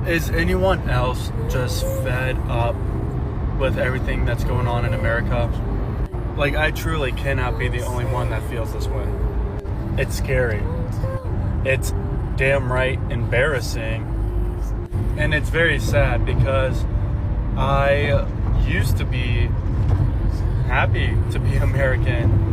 Is anyone else just fed up with everything that's going on in America? Like, I truly cannot be the only one that feels this way. It's scary. It's damn right embarrassing. And it's very sad because I used to be happy to be American.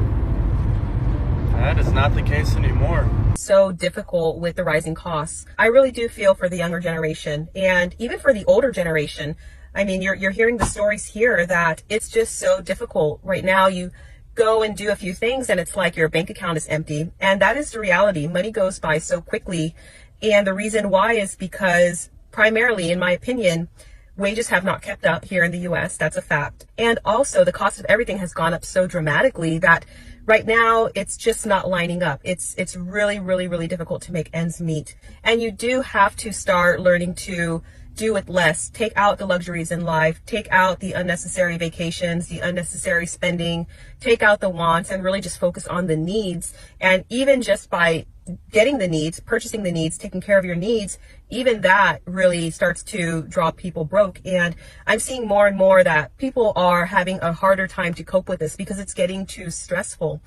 That is not the case anymore. So difficult with the rising costs. I really do feel for the younger generation and even for the older generation. I mean, you're hearing the stories here that it's just so difficult right now. You go and do a few things and it's like your bank account is empty. And that is the reality. Money goes by so quickly. And the reason why is because primarily, in my opinion, wages have not kept up here in the US. That's a fact. And also the cost of everything has gone up so dramatically that right now it's just not lining up. It's really, really, really difficult to make ends meet. And you do have to start learning to do with less. Take out the luxuries in life, take out the unnecessary vacations, the unnecessary spending, take out the wants, and really just focus on the needs. And even just by getting the needs, purchasing the needs, taking care of your needs, even that really starts to draw people broke. And I'm seeing more and more that people are having a harder time to cope with this because it's getting too stressful.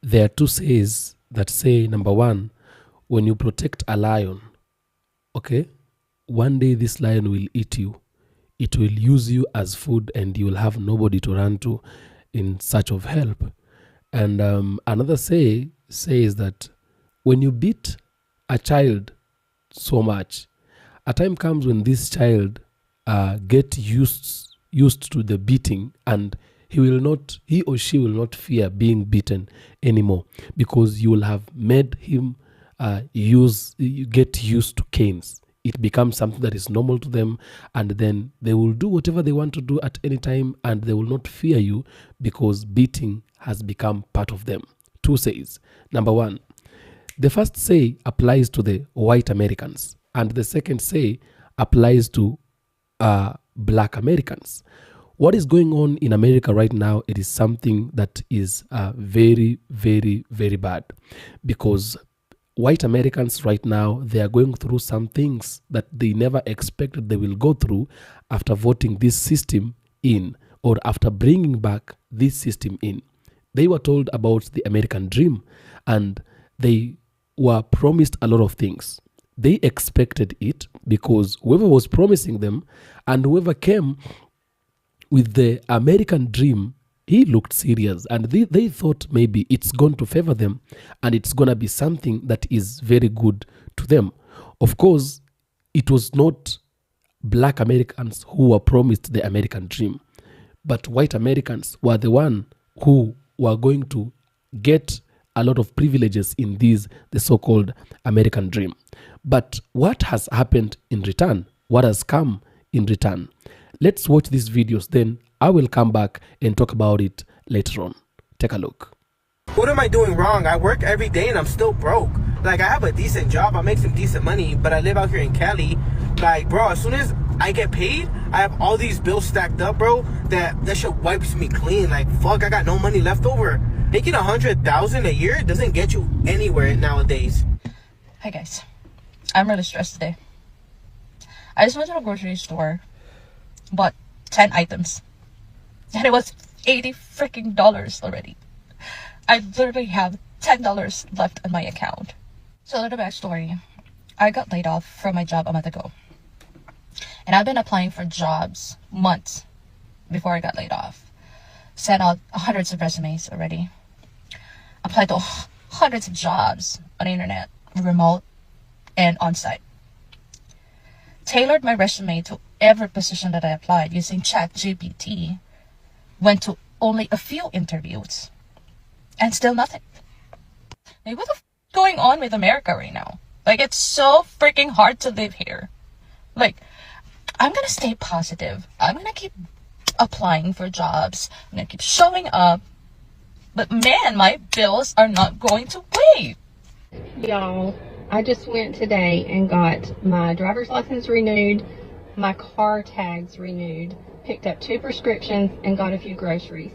There are two sayings that say, number one, when you protect a lion, okay, one day this lion will eat you. It will use you as food and you will have nobody to run to in search of help. And another says that when you beat a child so much, a time comes when this child get used to the beating, and he or she will not fear being beaten anymore, because you will have made him get used to canes. It becomes something that is normal to them, and then they will do whatever they want to do at any time, and they will not fear you because beating has become part of them. Two says. Number one, the first say applies to the white Americans, and the second say applies to black Americans. What is going on in America right now, it is something that is very, very, very bad, because white Americans right now, they are going through some things that they never expected they will go through after voting this system in, or after bringing back this system in. They were told about the American dream, and they were promised a lot of things. They expected it because whoever was promising them and whoever came with the American dream, he looked serious, and they thought maybe it's going to favor them and it's going to be something that is very good to them. Of course, it was not black Americans who were promised the American dream, but white Americans were the one who were going to get a lot of privileges in the so-called American dream. But what has happened in return? What has come in return? Let's watch these videos, then I will come back and talk about it later on. Take a look. What am I doing wrong? I work every day and I'm still broke. Like, I have a decent job, I make some decent money, but I live out here in Cali. Like, bro, as soon as I get paid, I have all these bills stacked up, bro, that shit wipes me clean. Like, fuck, I got no money left over. Making $100,000 a year doesn't get you anywhere nowadays. Hi guys, I'm really stressed today. I just went to the grocery store, bought 10 items, and it was $80 freaking dollars already. I literally have $10 left on my account. So a little backstory. I got laid off from my job a month ago. And I've been applying for jobs months before I got laid off. Sent out hundreds of resumes already. Applied to hundreds of jobs on the internet, remote and on-site. Tailored my resume to every position that I applied using ChatGPT. Went to only a few interviews. And still nothing. Like, what the f is going on with America right now? Like, it's so freaking hard to live here. Like, I'm gonna stay positive. I'm gonna keep applying for jobs. I'm gonna keep showing up. But man, my bills are not going to wait. Y'all, I just went today and got my driver's license renewed, my car tags renewed, picked up 2 prescriptions, and got a few groceries.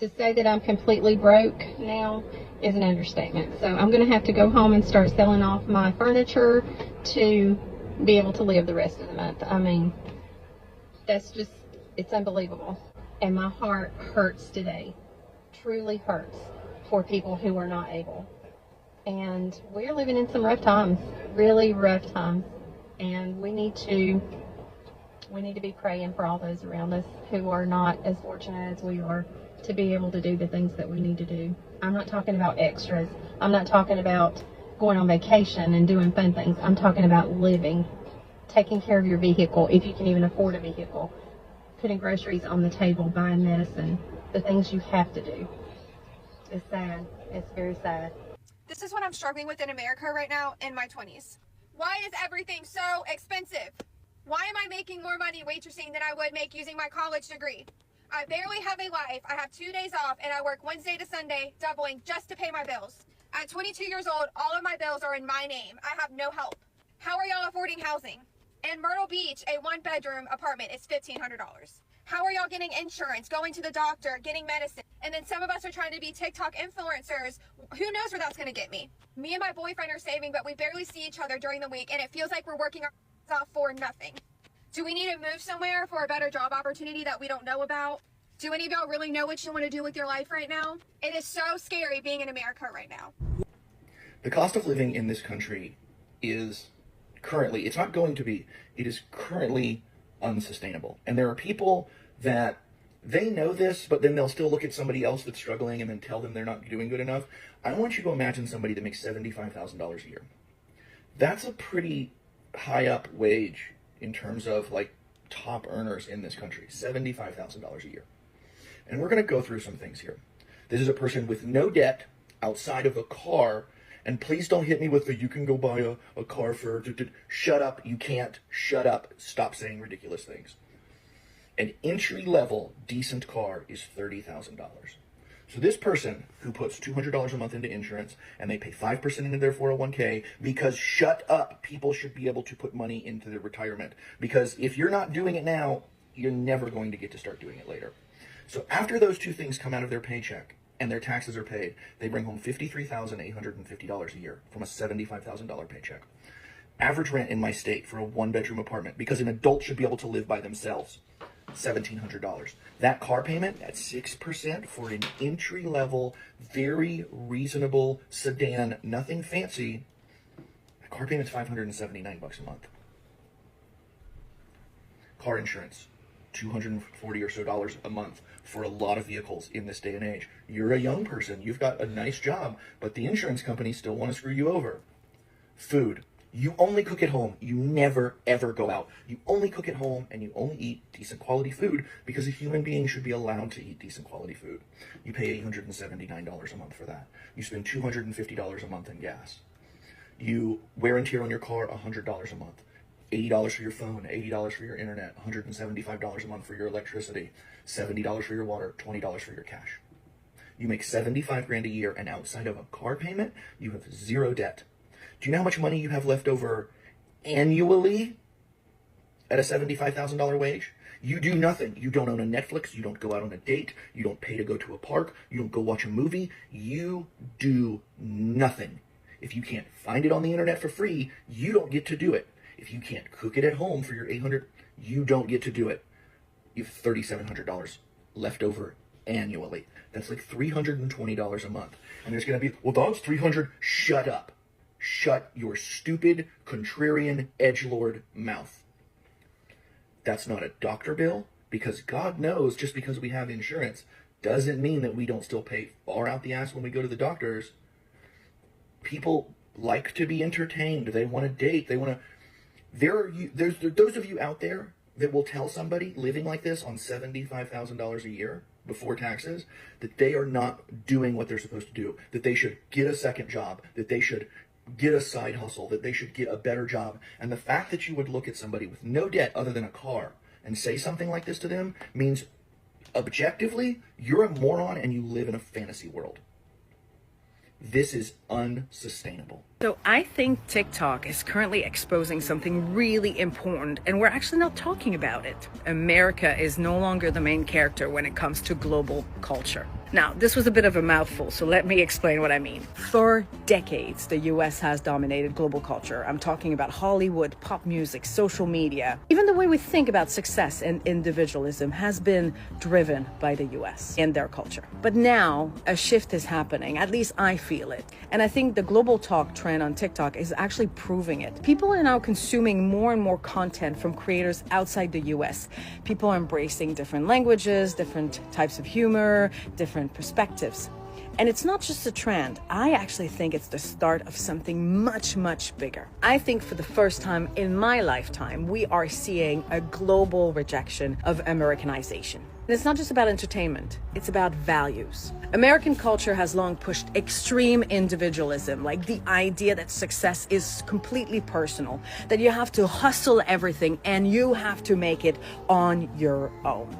To say that I'm completely broke now is an understatement. So I'm going to have to go home and start selling off my furniture to be able to live the rest of the month. I mean, that's just, it's unbelievable. And my heart hurts today, truly hurts for people who are not able. And we're living in some rough times, really rough times. And we need to be praying for all those around us who are not as fortunate as we are to be able to do the things that we need to do. I'm not talking about extras. I'm not talking about going on vacation and doing fun things. I'm talking about living, taking care of your vehicle, if you can even afford a vehicle, putting groceries on the table, buying medicine, the things you have to do. It's sad. It's very sad. This is what I'm struggling with in America right now in my 20s. Why is everything so expensive? Why am I making more money waitressing than I would make using my college degree? I barely have a life. I have 2 days off and I work Wednesday to Sunday, doubling just to pay my bills. At 22 years old, all of my bills are in my name. I have no help. How are y'all affording housing? In Myrtle Beach, a 1-bedroom apartment is $1,500. How are y'all getting insurance, going to the doctor, getting medicine? And then some of us are trying to be TikTok influencers. Who knows where that's going to get me? Me and my boyfriend are saving, but we barely see each other during the week, and it feels like we're working ourselves off for nothing. Do we need to move somewhere for a better job opportunity that we don't know about? Do any of y'all really know what you want to do with your life right now? It is so scary being in America right now. The cost of living in this country is currently, it's not going to be, it is currently unsustainable. And there are people that they know this, but then they'll still look at somebody else that's struggling and then tell them they're not doing good enough. I want you to imagine somebody that makes $75,000 a year. That's a pretty high up wage in terms of like top earners in this country, $75,000 a year. And we're going to go through some things here. This is a person with no debt outside of a car. And please don't hit me with the, you can go buy a car for, shut up, you can't, shut up, stop saying ridiculous things. An entry-level decent car is $30,000. So this person who puts $200 a month into insurance and they pay 5% into their 401k because shut up, people should be able to put money into their retirement. Because if you're not doing it now, you're never going to get to start doing it later. So after those two things come out of their paycheck and their taxes are paid, they bring home $53,850 a year from a $75,000 paycheck. Average rent in my state for a 1-bedroom apartment, because an adult should be able to live by themselves, $1,700. That car payment at 6% for an entry-level, very reasonable sedan, nothing fancy, that car payment's $579 a month. Car insurance, $240 or so a month for a lot of vehicles in this day and age. You're a young person, you've got a nice job, but the insurance companies still want to screw you over. Food. You only cook at home. You never, ever go out. You only cook at home and you only eat decent quality food because a human being should be allowed to eat decent quality food. You pay $879 a month for that. You spend $250 a month in gas. You wear and tear on your car $100 a month. $80 for your phone, $80 for your internet, $175 a month for your electricity, $70 for your water, $20 for your cash. You make $75,000 a year, and outside of a car payment, you have zero debt. Do you know how much money you have left over annually at a $75,000 wage? You do nothing. You don't own a Netflix. You don't go out on a date. You don't pay to go to a park. You don't go watch a movie. You do nothing. If you can't find it on the internet for free, you don't get to do it. If you can't cook it at home for your $800, you don't get to do it. You have $3,700 left over annually. That's like $320 a month. And there's going to be, well, that's $300. Shut up. Shut your stupid, contrarian, edgelord mouth. That's not a doctor bill, because God knows just because we have insurance doesn't mean that we don't still pay far out the ass when we go to the doctors. People like to be entertained. They want to date. They want to... There's those of you out there that will tell somebody living like this on $75,000 a year before taxes that they are not doing what they're supposed to do, that they should get a second job, that they should get a side hustle, that they should get a better job. And the fact that you would look at somebody with no debt other than a car and say something like this to them means objectively you're a moron and you live in a fantasy world. This is unsustainable. So I think TikTok is currently exposing something really important, and we're actually not talking about it. America is no longer the main character when it comes to global culture. Now, this was a bit of a mouthful, so let me explain what I mean. For decades, the US has dominated global culture. I'm talking about Hollywood, pop music, social media. Even the way we think about success and individualism has been driven by the US and their culture. But now, a shift is happening. At least I feel it. And I think the global talk trend on TikTok is actually proving it. People are now consuming more and more content from creators outside the US. People are embracing different languages, different types of humor, different perspectives. And it's not just a trend. I actually think it's the start of something much, much bigger. I think for the first time in my lifetime, we are seeing a global rejection of Americanization. And it's not just about entertainment, it's about values. American culture has long pushed extreme individualism, like the idea that success is completely personal, that you have to hustle everything and you have to make it on your own.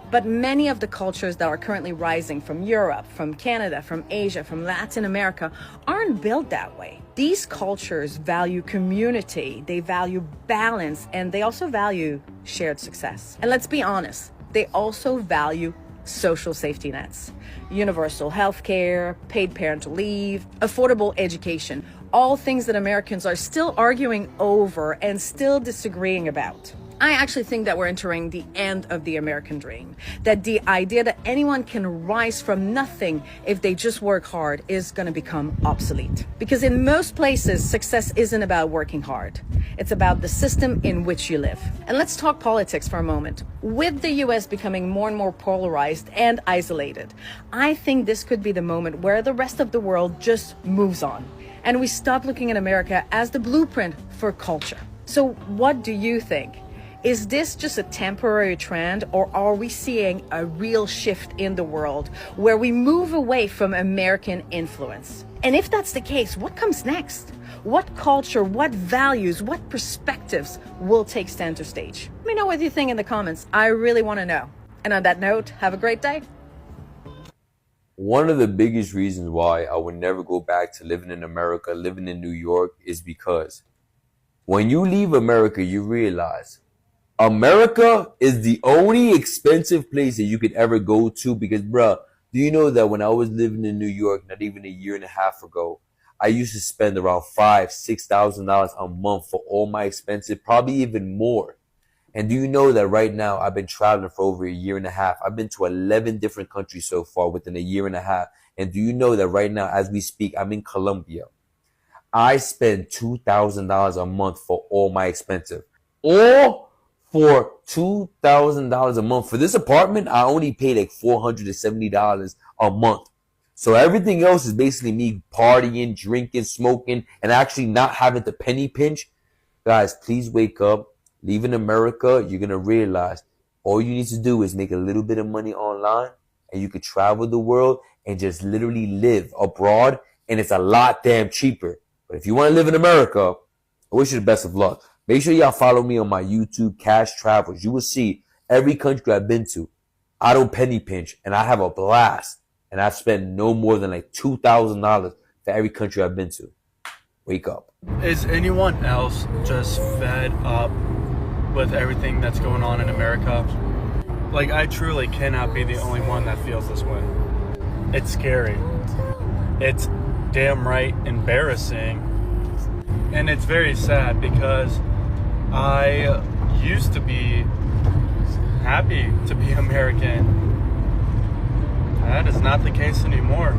But many of the cultures that are currently rising from Europe, from Canada, from Asia, from Latin America aren't built that way. These cultures value community, they value balance, and they also value shared success. And let's be honest, they also value social safety nets, universal health care, paid parental leave, affordable education, all things that Americans are still arguing over and still disagreeing about. I actually think that we're entering the end of the American dream, that the idea that anyone can rise from nothing if they just work hard is going to become obsolete. Because in most places, success isn't about working hard. It's about the system in which you live. And let's talk politics for a moment. With the US becoming more and more polarized and isolated, I think this could be the moment where the rest of the world just moves on and we stop looking at America as the blueprint for culture. So what do you think? Is this just a temporary trend, or are we seeing a real shift in the world where we move away from American influence? And if that's the case, what comes next? What culture, what values, what perspectives will take center stage? Let me know what you think in the comments. I really want to know. And on that note, have a great day. One of the biggest reasons why I would never go back to living in America, living in New York, is because when you leave America, you realize America is the only expensive place that you could ever go to. Because, bruh, do you know that when I was living in New York, not even a year and a half ago, I used to spend around $5,000–6,000 a month for all my expenses, probably even more. And do you know that right now I've been traveling for over a year and a half? I've been to 11 different countries so far within a year and a half. And do you know that right now, as we speak, I'm in Colombia. I spend $2,000 a month for all my expenses. Or for $2,000 a month. For this apartment, I only pay like $470 a month. So everything else is basically me partying, drinking, smoking, and actually not having to penny pinch. Guys, please wake up. Leaving America, you're going to realize all you need to do is make a little bit of money online, and you could travel the world and just literally live abroad, and it's a lot damn cheaper. But if you want to live in America, I wish you the best of luck. Make sure y'all follow me on my YouTube, Cash Travels. You will see every country I've been to. I don't penny pinch, and I have a blast. And I've spent no more than like $2,000 for every country I've been to. Wake up. Is anyone else just fed up with everything that's going on in America? Like, I truly cannot be the only one that feels this way. It's scary. It's damn right embarrassing. And it's very sad because I used to be happy to be American. That is not the case anymore.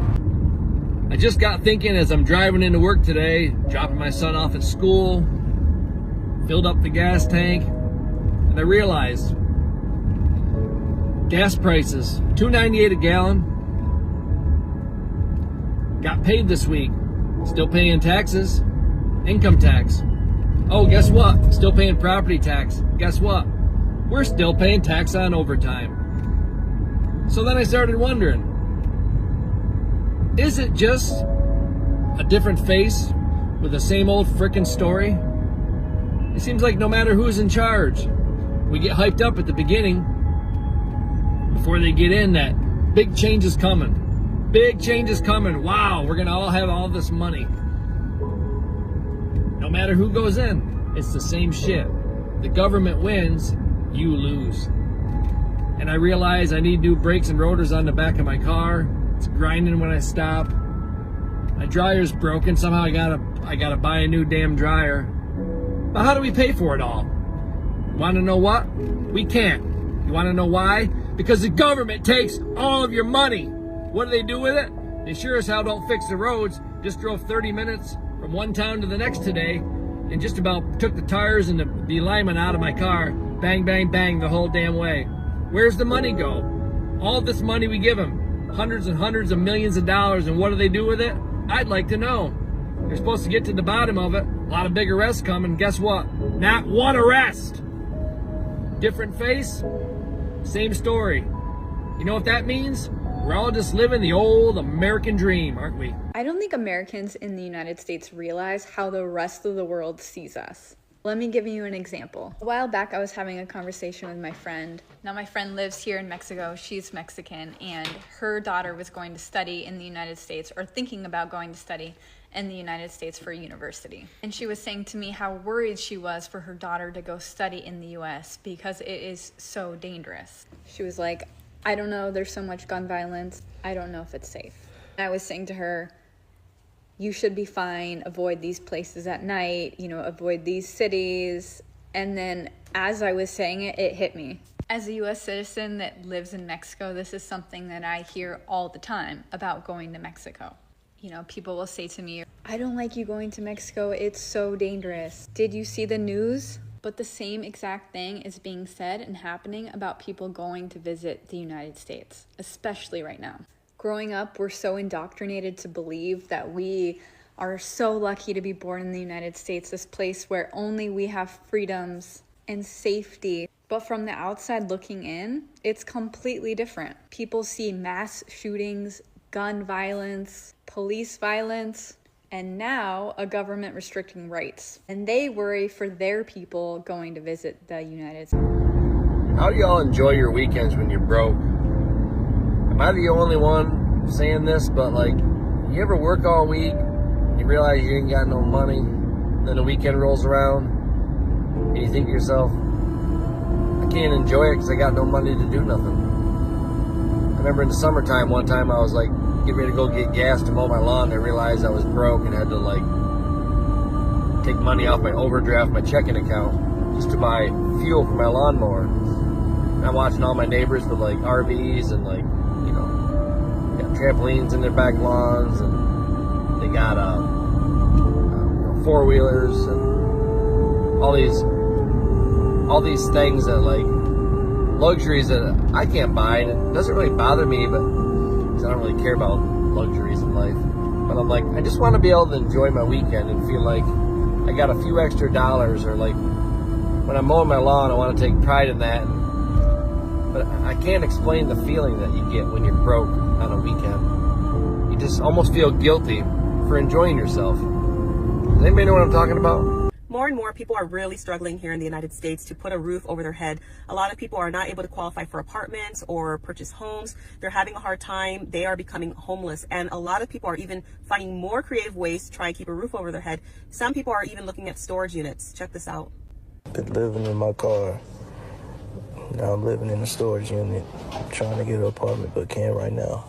I just got thinking as I'm driving into work today, dropping my son off at school, filled up the gas tank, and I realized gas prices, $2.98 a gallon. Got paid this week, still paying taxes, income tax. Oh, guess what? Still paying property tax. Guess what? We're still paying tax on overtime. So then I started wondering, is it just a different face with the same old frickin' story? It seems like no matter who's in charge, we get hyped up at the beginning before they get in that big change is coming. Big change is coming. Wow, we're gonna all have all this money. No matter who goes in, it's the same shit. The government wins, you lose. And I realize I need new brakes and rotors on the back of my car. It's grinding when I stop. My dryer's broken. Somehow I gotta buy a new damn dryer. But how do we pay for it all? Want to know what? We can't. You want to know why? Because the government takes all of your money. What do they do with it? They sure as hell don't fix the roads. Just drove 30 minutes from one town to the next today and just about took the tires and the alignment out of my car. Bang, bang, bang the whole damn way. Where's the money go? All this money we give them, hundreds and hundreds of millions of dollars, and what do they do with it? I'd like to know. They're supposed to get to the bottom of it. A lot of big arrests coming. Guess what? Not one arrest. Different face, same story. You know what that means? We're all just living the old American dream, aren't we? I don't think Americans in the United States realize how the rest of the world sees us. Let me give you an example. A while back, I was having a conversation with my friend. Now, my friend lives here in Mexico. She's Mexican, and her daughter was going to study in the United States, or thinking about going to study in the United States for university. And she was saying to me how worried she was for her daughter to go study in the US because it is so dangerous. She was like, I don't know, there's so much gun violence. I don't know if it's safe. And I was saying to her, you should be fine, avoid these places at night, avoid these cities. And then as I was saying it, it hit me. As a US citizen that lives in Mexico, this is something that I hear all the time about going to Mexico. People will say to me, I don't like you going to Mexico, it's so dangerous. Did you see the news? But the same exact thing is being said and happening about people going to visit the United States, especially right now. Growing up, we're so indoctrinated to believe that we are so lucky to be born in the United States, this place where only we have freedoms and safety. But from the outside looking in, it's completely different. People see mass shootings, gun violence, police violence, and now a government restricting rights. And they worry for their people going to visit the United States. How do y'all enjoy your weekends when you're broke? Am I the only one saying this, but you ever work all week, you realize you ain't got no money, then the weekend rolls around, and you think to yourself, I can't enjoy it because I got no money to do nothing. I remember in the summertime, one time I was getting ready to go get gas to mow my lawn, and I realized I was broke and had to take money off my overdraft, my checking account, just to buy fuel for my lawnmower. And I'm watching all my neighbors with RVs and got trampolines in their back lawns, and they got four-wheelers and all these things that luxuries that I can't buy, and it doesn't really bother me, but because I don't really care about luxuries in life. But I'm I just want to be able to enjoy my weekend and feel like I got a few extra dollars, or when I'm mowing my lawn, I want to take pride in that. But I can't explain the feeling that you get when you're broke on a weekend. You just almost feel guilty for enjoying yourself. Does anybody know what I'm talking about? More and more people are really struggling here in the United States to put a roof over their head. A lot of people are not able to qualify for apartments or purchase homes. They're having a hard time. They are becoming homeless. And a lot of people are even finding more creative ways to try and keep a roof over their head. Some people are even looking at storage units. Check this out. Been living in my car. Now I'm living in a storage unit. I'm trying to get an apartment, but can't right now.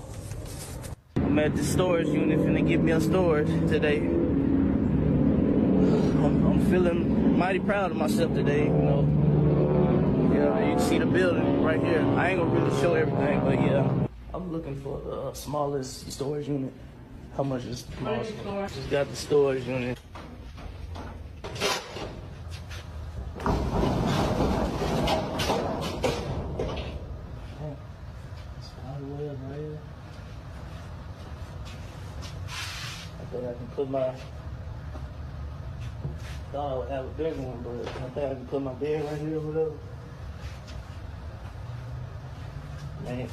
I'm at the storage unit, finna get me a storage today. I'm feeling mighty proud of myself today, Yeah, you can see the building right here. I ain't gonna really show everything, but yeah. I'm looking for the smallest storage unit. How much is the smallest one? Just got the storage unit. I think I can put my... thought I would have a bigger one, but I think I can put my bed right here or whatever. Man.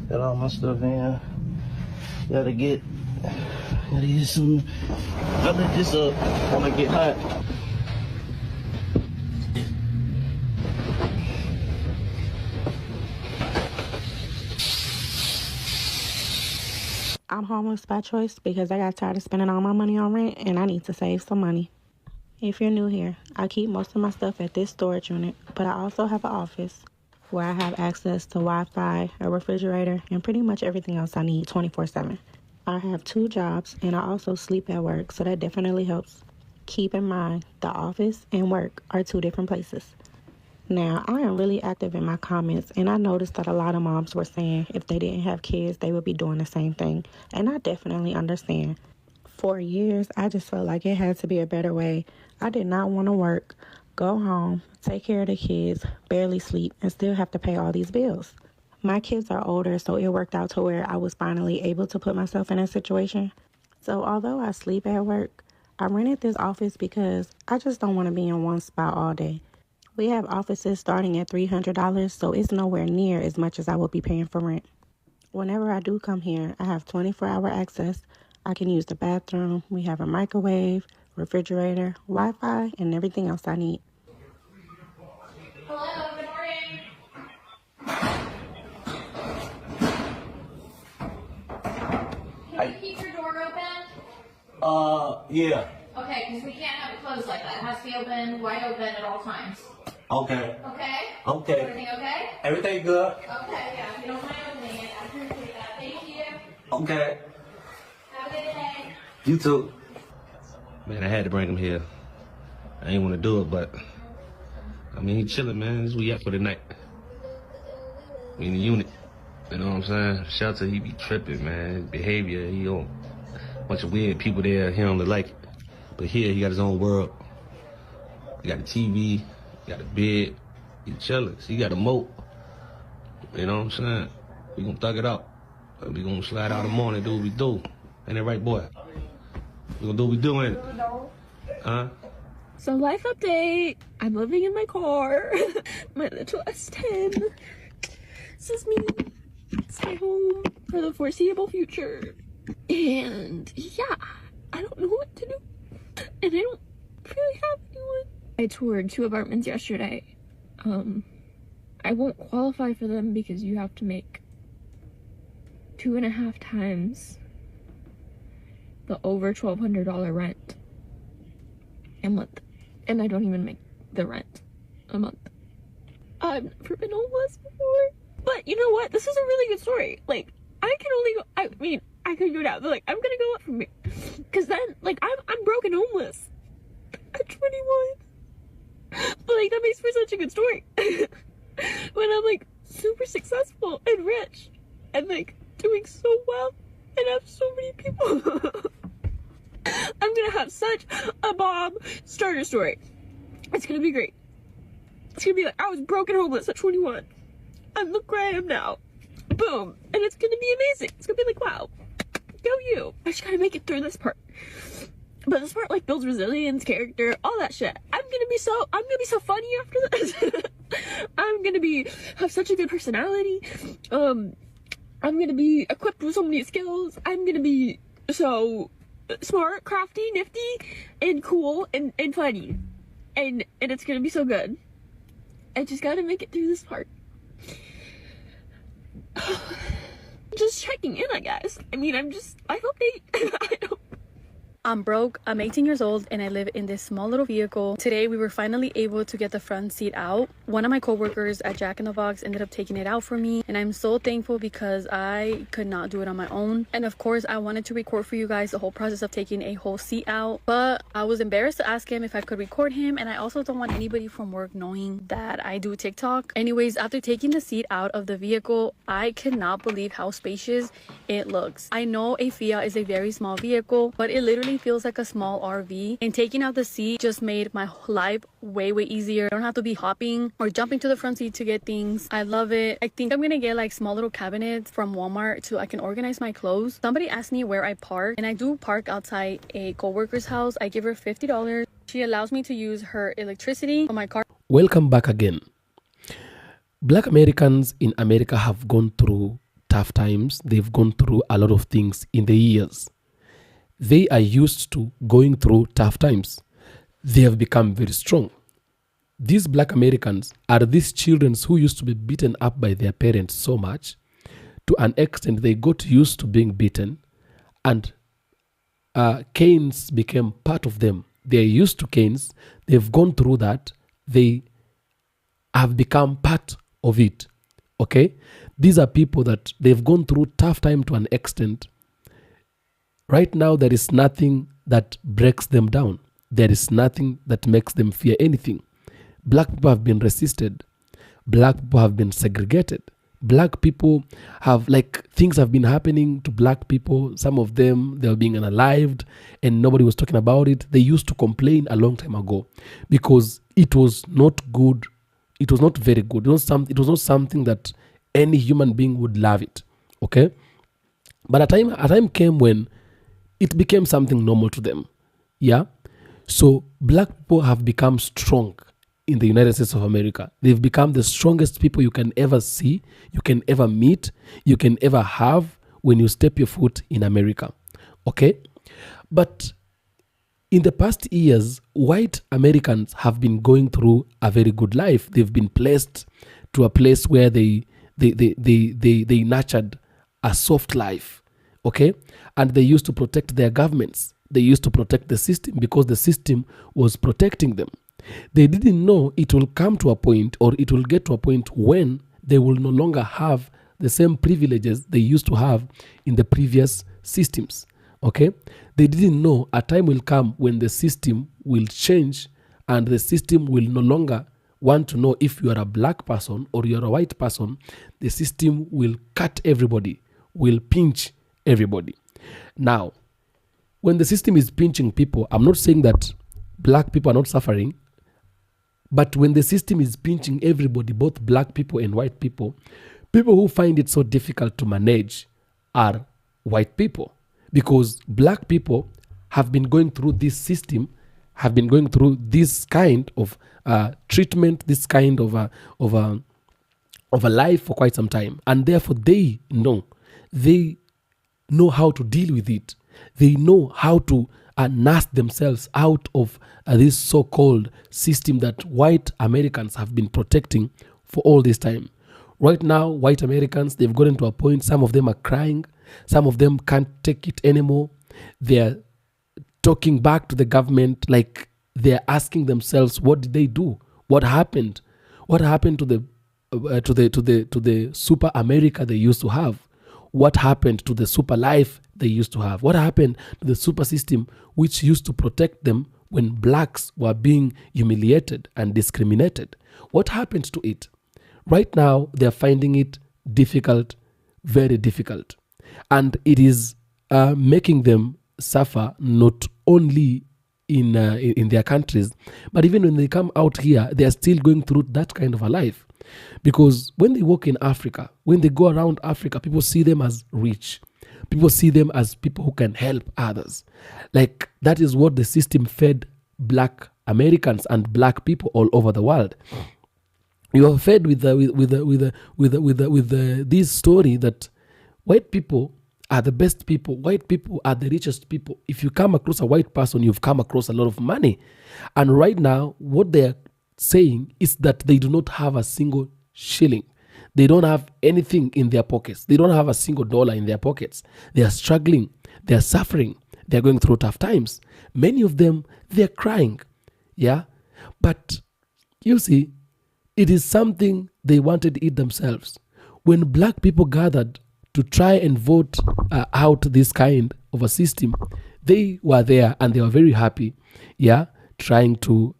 Got all my stuff in. Gotta get some. I let this up when I get hot. I'm homeless by choice because I got tired of spending all my money on rent and I need to save some money. If you're new here, I keep most of my stuff at this storage unit, but I also have an office where I have access to Wi-Fi, a refrigerator, and pretty much everything else I need 24/7. I have 2 jobs, and I also sleep at work, so that definitely helps. Keep in mind, the office and work are 2 different places. Now, I am really active in my comments, and I noticed that a lot of moms were saying if they didn't have kids, they would be doing the same thing, and I definitely understand. For years, I just felt like it had to be a better way. I did not want to work, go home, take care of the kids, barely sleep, and still have to pay all these bills. My kids are older, so it worked out to where I was finally able to put myself in a situation. So although I sleep at work, I rented this office because I just don't want to be in one spot all day. We have offices starting at $300, so it's nowhere near as much as I would be paying for rent. Whenever I do come here, I have 24-hour access. I can use the bathroom. We have a microwave, refrigerator, Wi-Fi, and everything else I need. Hello, good morning. Can you keep your door open? Yeah. Okay, because we can't have it closed like that. It has to be open, wide open at all times. Okay. Okay? Okay. Everything okay? Everything good? Okay, yeah. If you don't mind opening it, I appreciate that. Thank you. Okay. Have a good day. You too. Man, I had to bring him here. I ain't want to do it, but I mean, he chilling, man. This is what we at for the night. We in the unit. You know what I'm saying? Shelter, he be tripping, man. His behavior, he on a bunch of weird people there. He don't look like it. But here, he got his own world. He got a TV, he got a bed. He chilling. He got a moat. You know what I'm saying? We gonna thug it out. We gonna slide out in the morning, do what we do. Ain't that right, boy? We gonna do what we do, ain't it? Huh? So life update, I'm living in my car, my little S10. This is me, stay home for the foreseeable future. And yeah, I don't know what to do. And I don't really have anyone. I toured 2 apartments yesterday. I won't qualify for them because you have to make 2.5 times the over $1,200 rent a month. And I don't even make the rent a month. I've never been homeless before. But you know what? This is a really good story. Like, I can only go, I mean, I could go down, but like, I'm gonna go up from here. Cause then, like, I'm broke and homeless at 21. But like, that makes for such a good story. When I'm like, super successful and rich and like, doing so well and have so many people. I'm gonna have such a bomb starter story. It's gonna be great. It's gonna be like, I was broke and homeless at 21. And look where I am now. Boom. And it's gonna be amazing. It's gonna be like, wow. Go you. I just gotta make it through this part. But this part like builds resilience, character, all that shit. I'm gonna be so funny after this. I'm gonna have such a good personality. I'm gonna be equipped with so many skills. I'm gonna be so smart, crafty, nifty, and cool, and funny. And it's gonna be so good. I just gotta make it through this part. Just checking in, I guess. I mean, I hope they, I'm broke, I'm 18 years old, and I live in this small little vehicle. Today, we were finally able to get the front seat out. One of my coworkers at Jack in the Box ended up taking it out for me, and I'm so thankful because I could not do it on my own. And of course, I wanted to record for you guys the whole process of taking a whole seat out, but I was embarrassed to ask him if I could record him, and I also don't want anybody from work knowing that I do TikTok. Anyways, after taking the seat out of the vehicle, I cannot believe how spacious it looks. I know a Fiat is a very small vehicle, but it literally feels like a small RV, and taking out the seat just made my life way easier. I don't have to be hopping or jumping to the front seat to get things. I love it. I think I'm gonna get like small little cabinets from Walmart so I can organize my clothes. Somebody asked me where I park, and I do park outside a coworker's house. I give her $50. She allows me to use her electricity on my car. Welcome back again. Black Americans in America have gone through tough times. They've gone through a lot of things in the years. They are used to going through tough times. They have become very strong. These Black Americans are these children who used to be beaten up by their parents so much, to an extent they got used to being beaten, and canes became part of them. they're used to Keynes. They've gone through that. They have become part of it. Okay? These are people that they've gone through tough time to an extent. Right now, there is nothing that breaks them down. There is nothing that makes them fear anything. Black people have been resisted. Black people have been segregated. Black people have, like, things have been happening to black people. Some of them, they were being unalived and nobody was talking about it. They used to complain a long time ago because it was not good. It was not very good. It was not something that any human being would love it. Okay? But a time came when it became something normal to them. Yeah? So black people have become strong in the United States of America. They've become the strongest people you can ever see, you can ever meet, you can ever have when you step your foot in America. Okay? But in the past years, white Americans have been going through a very good life. They've been placed to a place where they nurtured a soft life. Okay? And they used to protect their governments. They used to protect the system because the system was protecting them. They didn't know it will come to a point, or it will get to a point when they will no longer have the same privileges they used to have in the previous systems. Okay? They didn't know a time will come when the system will change and the system will no longer want to know if you are a black person or you're a white person. The system will cut everybody, will pinch everybody. Now, when the system is pinching people, I'm not saying that black people are not suffering, but when the system is pinching everybody, both black people and white people, people who find it so difficult to manage are white people. Because black people have been going through this system, have been going through this kind of treatment, this kind of a life for quite some time. And therefore they know how to deal with it. They know how to nurse themselves out of this so-called system that white Americans have been protecting for all this time. Right now, white Americans, they've gotten to a point, some of them are crying, some of them can't take it anymore. They're talking back to the government, like they're asking themselves, what did they do? What happened? What happened to the super America they used to have? What happened to the super life they used to have? What happened to the super system which used to protect them when blacks were being humiliated and discriminated? What happened to it? Right now, they're finding it difficult, very difficult. And it is making them suffer not only in their countries, but even when they come out here, they are still going through that kind of a life. Because when they work in Africa, when they go around Africa, people see them as rich. People see them as people who can help others. Like, that is what the system fed black Americans and black people all over the world. You are fed with this story that white people are the best people. White people are the richest people. If you come across a white person, you've come across a lot of money. And right now, what they're saying is that they do not have a single shilling. They don't have anything in their pockets. They don't have a single dollar in their pockets. They are struggling. They are suffering. They are going through tough times. Many of them, they're crying. Yeah? But you see, it is something they wanted it themselves. When black people gathered to try and vote out this kind of a system, they were there and they were very happy. Yeah? Trying to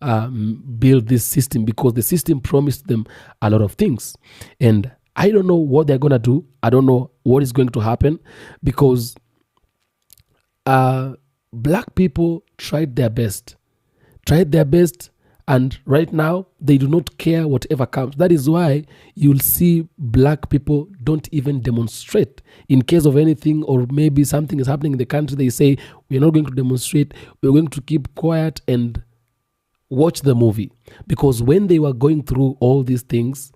build this system because the system promised them a lot of things. And I don't know what they're going to do. I don't know what is going to happen because black people tried their best. And right now, they do not care whatever comes. That is why you'll see black people don't even demonstrate in case of anything, or maybe something is happening in the country. They say, we're not going to demonstrate. We're going to keep quiet and watch the movie. Because when they were going through all these things,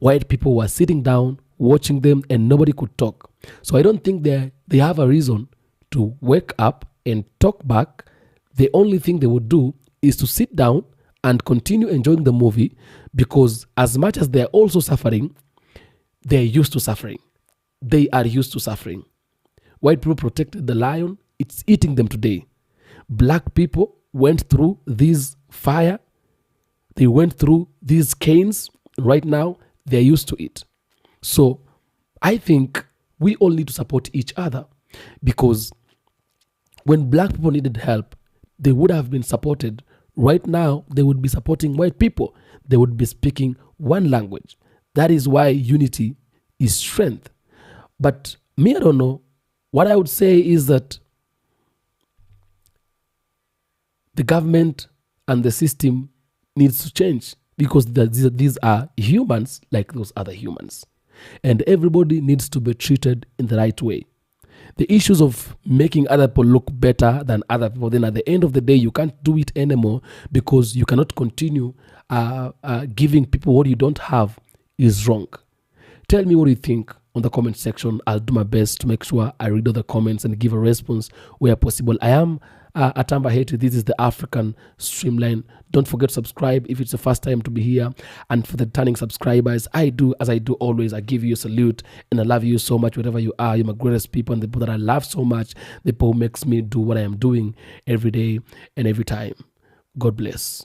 white people were sitting down, watching them, and nobody could talk. So I don't think they have a reason to wake up and talk back. The only thing they would do is to sit down and continue enjoying the movie, because as much as they're also suffering, they're used to suffering. They are used to suffering. White people protected the lion. It's eating them today. Black people, went through this fire, they went through these canes. Right now, they're used to it. So I think we all need to support each other, because when black people needed help, they would have been supported. Right now, they would be supporting white people. They would be speaking one language. That is why unity is strength. But me, I don't know. What I would say is that the government and the system needs to change, because these are humans like those other humans. And everybody needs to be treated in the right way. The issues of making other people look better than other people, then at the end of the day, you can't do it anymore, because you cannot continue giving people what you don't have is wrong. Tell me what you think on the comment section. I'll do my best to make sure I read all the comments and give a response where possible. I am Atamba Heti. This is the African Streamline. Don't forget to subscribe if it's the first time to be here. And for the returning subscribers, I do as I do always. I give you a salute, and I love you so much wherever you are. You're my greatest people, and the people that I love so much, the people who makes me do what I am doing every day and every time. God bless.